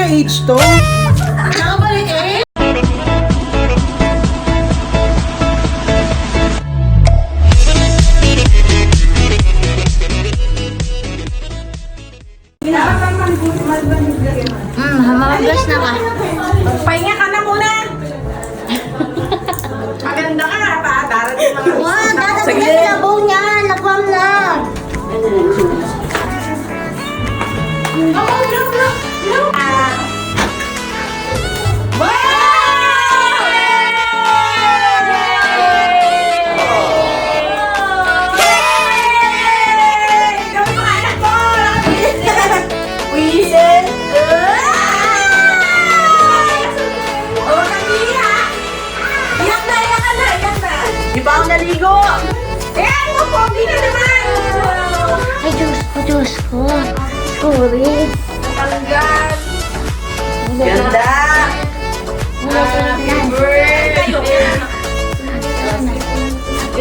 na age to? Nakabalik eh. Mamagas na ka. Pahinga ka na muna. Maganda ka nga pa. Darating mga Wow, dadating na sabaw niya. Nakwam na. Naligo! Eh, ano po? Hindi na naman! Ay, Diyos ko. Sorry. Tanggal! Ganda! Happy birthday!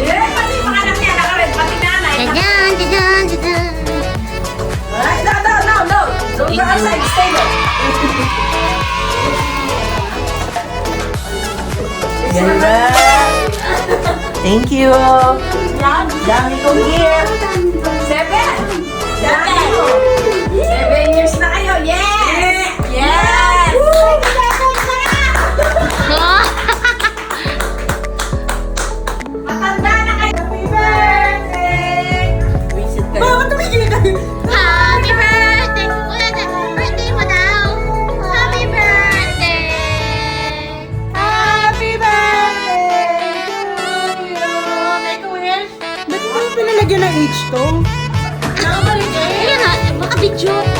Eh, pati yung mga anak niya, nakared, pati nanay. Dadan, dadan, dadan. Ay, no! Don't go outside, stay there. Ganda! Thank you! Dami kong gift! 7 years na kayo! Yes! Yes! Matanda na kayo! Happy birthday! Visit kayo. Bakit tumigil ka? Happy birthday! Birthday mo daw. Happy birthday! Happy birthday! Ba't mo pinalagyan na age to? Nakabalik eh! Ayun na, baka video.